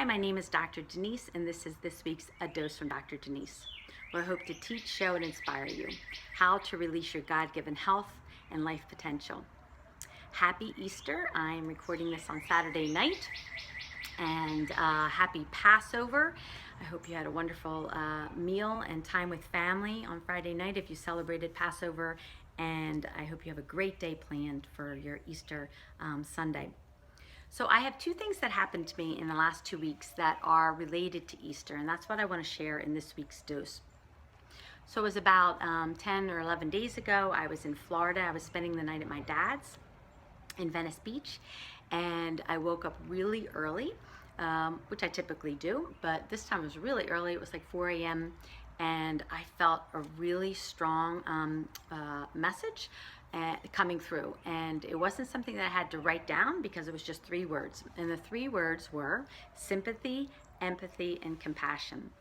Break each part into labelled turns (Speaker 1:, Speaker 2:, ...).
Speaker 1: Hi, my name is Dr. Denise, and this is this week's A Dose from Dr. Denise, where I hope to teach, show, and inspire you how to release your God-given health and life potential. Happy Easter. I am recording this on Saturday night, and happy Passover. I hope you had a wonderful meal and time with family on Friday night if you celebrated Passover, and I hope you have a great day planned for your Easter Sunday. So I have two things that happened to me in the last 2 weeks that are related to Easter, and that's what I want to share in this week's dose. So it was about 10 or 11 days ago. I was in Florida. I was spending the night at my dad's in Venice Beach, and I woke up really early, which I typically do, but this time it was really early. It was like 4 a.m., and I felt a really strong message coming through, and it wasn't something that I had to write down because it was just 3 words, and the 3 words were sympathy, empathy, and compassion.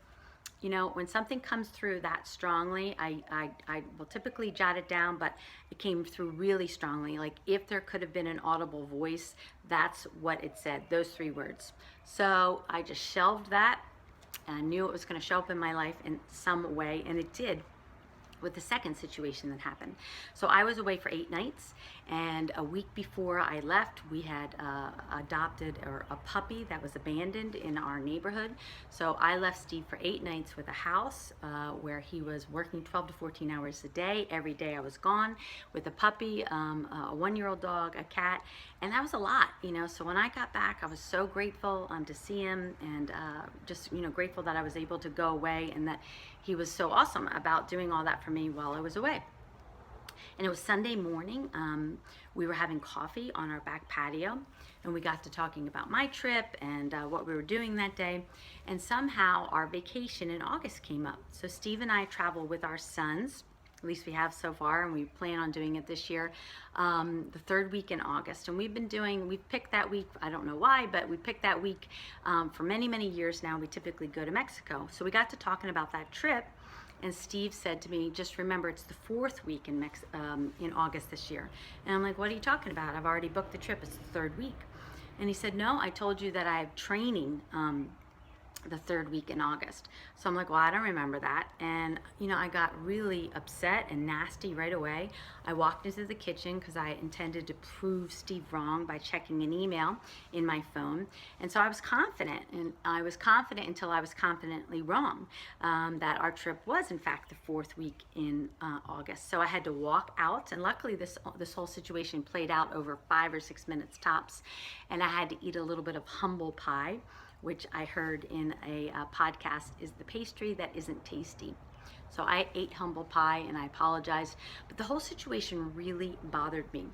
Speaker 1: You know, when something comes through that strongly, I will typically jot it down, but it came through really strongly. Like if there could have been an audible voice, that's what it said, those 3 words. So I just shelved that, and I knew it was going to show up in my life in some way, and it did with the second situation that happened. So I was away for 8 nights, and a week before I left, we had adopted a puppy that was abandoned in our neighborhood. So I left Steve for 8 nights with a house where he was working 12 to 14 hours a day. Every day I was gone with a puppy, a 1-year-old dog, a cat, and that was a lot, you know. So when I got back, I was so grateful to see him, and just, you know, grateful that I was able to go away, and that he was so awesome about doing all that for me while I was away. And it was Sunday morning. We were having coffee on our back patio, and we got to talking about my trip and what we were doing that day. And somehow our vacation in August came up. So Steve and I travel with our sons, at least we have so far, and we plan on doing it this year, the 3rd week in August. And we've picked that week, I don't know why, but we picked that week for many, many years now. We typically go to Mexico. So we got to talking about that trip, and Steve said to me, just remember, it's the 4th week in August this year. And I'm like, what are you talking about? I've already booked the trip, it's the 3rd week. And he said, no, I told you that I have training the 3rd week in August. So I'm like, well, I don't remember that. And, you know, I got really upset and nasty right away. I walked into the kitchen because I intended to prove Steve wrong by checking an email in my phone. And so I was confident, and I was confident until I was confidently wrong, that our trip was in fact the 4th week in August. So I had to walk out, and luckily this whole situation played out over 5 or 6 minutes tops. And I had to eat a little bit of humble pie, which I heard in a podcast is the pastry that isn't tasty. So I ate humble pie, and I apologized, but the whole situation really bothered me.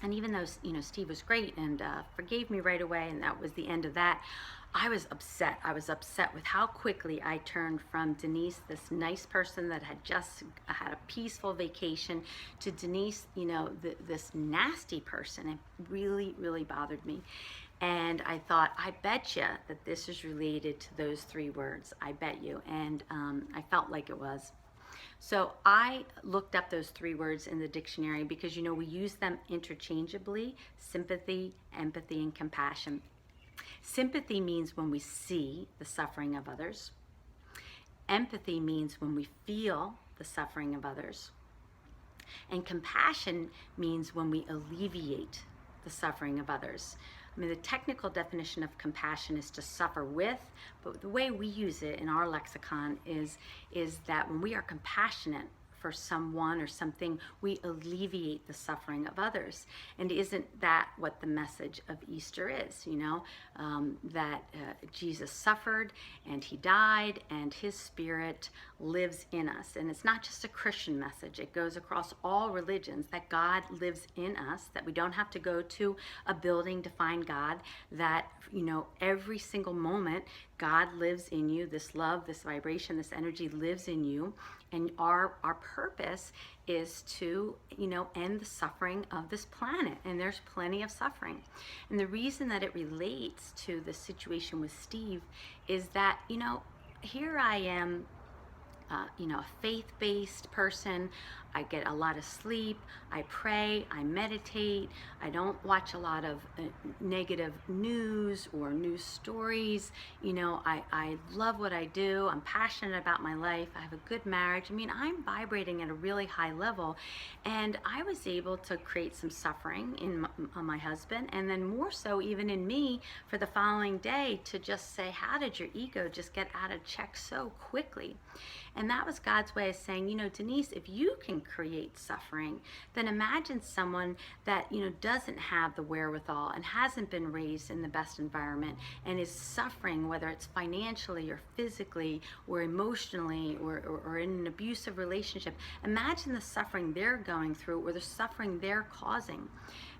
Speaker 1: And even though, you know, Steve was great and forgave me right away, and that was the end of that, I was upset. I was upset with how quickly I turned from Denise, this nice person that had just had a peaceful vacation, to Denise, you know, this nasty person. It really, really bothered me. And I thought, I bet you that this is related to those 3 words. I bet you. And I felt like it was. So I looked up those 3 words in the dictionary because, you know, we use them interchangeably: sympathy, empathy, and compassion. Sympathy means when we see the suffering of others. Empathy means when we feel the suffering of others. And compassion means when we alleviate the suffering of others. I mean, the technical definition of compassion is to suffer with, but the way we use it in our lexicon is that when we are compassionate for someone or something, we alleviate the suffering of others. And isn't that what the message of Easter is, you know? That Jesus suffered, and he died, and his spirit lives in us. And it's not just a Christian message. It goes across all religions, that God lives in us, that we don't have to go to a building to find God, that, you know, every single moment God lives in you. This love, this vibration, this energy lives in you. And our purpose is to, you know, end the suffering of this planet. And there's plenty of suffering. And the reason that it relates to the situation with Steve is that, you know, here I am, you know, a faith-based person. I get a lot of sleep, I pray, I meditate, I don't watch a lot of negative news or news stories. You know, I love what I do, I'm passionate about my life, I have a good marriage. I mean, I'm vibrating at a really high level, and I was able to create some suffering in my husband, and then more so even in me for the following day, to just say, how did your ego just get out of check so quickly? And that was God's way of saying, you know, Denise, if you can create suffering, then imagine someone that, you know, doesn't have the wherewithal and hasn't been raised in the best environment and is suffering, whether it's financially or physically or emotionally or in an abusive relationship. Imagine the suffering they're going through or the suffering they're causing.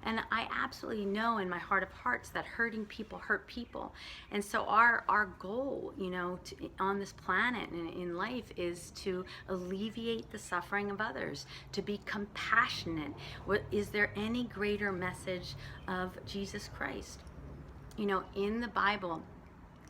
Speaker 1: And I absolutely know in my heart of hearts that hurting people hurt people. And so our goal, you know, on this planet and in life is to alleviate the suffering of others, to be compassionate. Is there any greater message of Jesus Christ? You know, in the Bible,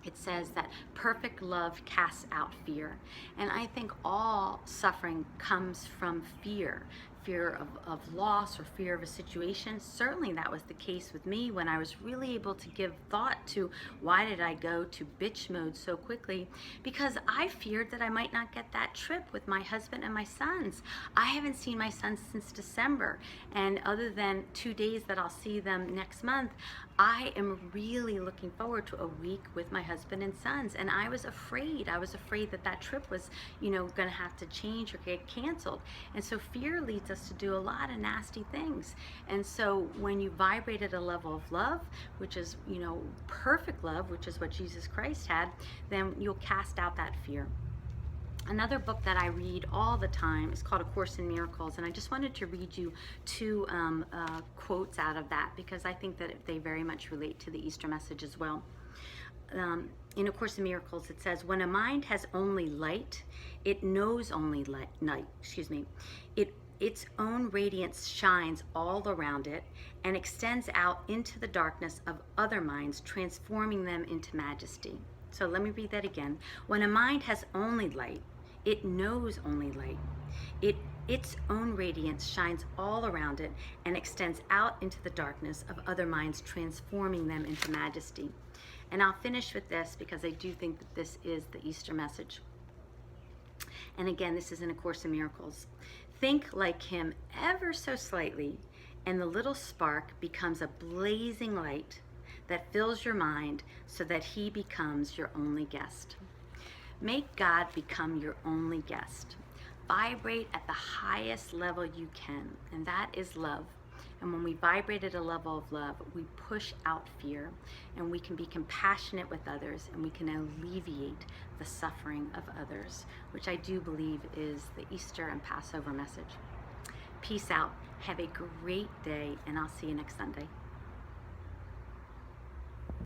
Speaker 1: it says that perfect love casts out fear. And I think all suffering comes from fear. Fear of loss or fear of a situation. Certainly that was the case with me when I was really able to give thought to why did I go to bitch mode so quickly? Because I feared that I might not get that trip with my husband and my sons. I haven't seen my sons since December, and other than 2 days that I'll see them next month, I am really looking forward to a week with my husband and sons. And I was afraid that that trip was, you know, going to have to change or get canceled. And so fear leads us to do a lot of nasty things. And so when you vibrate at a level of love, which is, you know, perfect love, which is what Jesus Christ had, then you'll cast out that fear. Another book that I read all the time is called A Course in Miracles, and I just wanted to read you two quotes out of that because I think that they very much relate to the Easter message as well. In A Course in Miracles, it says, when a mind has only light, it knows only light. Its own radiance shines all around it and extends out into the darkness of other minds, transforming them into majesty. So let me read that again. When a mind has only light, it knows only light. Its own radiance shines all around it and extends out into the darkness of other minds, transforming them into majesty. And I'll finish with this because I do think that this is the Easter message. And again, this is in A Course in Miracles. Think like him ever so slightly, and the little spark becomes a blazing light that fills your mind so that he becomes your only guest. Make God become your only guest. Vibrate at the highest level you can, and that is love. And when we vibrate at a level of love, we push out fear, and we can be compassionate with others, and we can alleviate the suffering of others, which I do believe is the Easter and Passover message. Peace out. Have a great day, and I'll see you next Sunday.